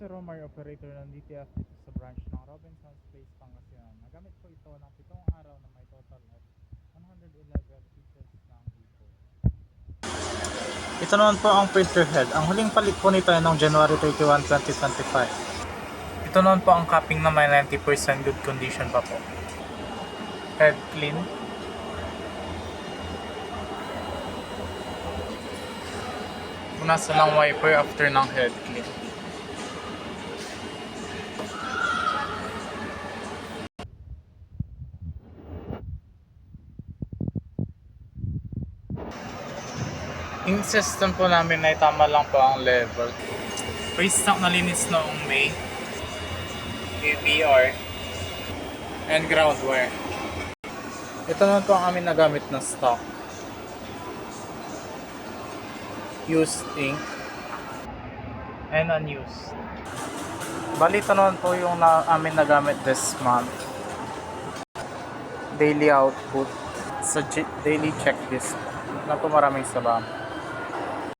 si Romar, operator ng DTF dito sa branch ng Robinson's Place, Pangasinan. Nagamit ko ito ng 7 araw na may total of 111 pieces ng A4. Ito naman po ang printer head. Ang huling palit po nito ay noong January 31, 2025. Ito naman po ang capping na may 90% good condition pa po. Head clean. Punasan lang wiper after ng head clean. Ink system po namin ay tama lang po ang level. Pre-stock na linis noong May. ABR and ground wire. Ito naman po ang amin nagamit na stock. Used ink and unused. Bali, ito naman po yung amin nagamit this month. Daily output sa daily checklist. Na po maraming salamat.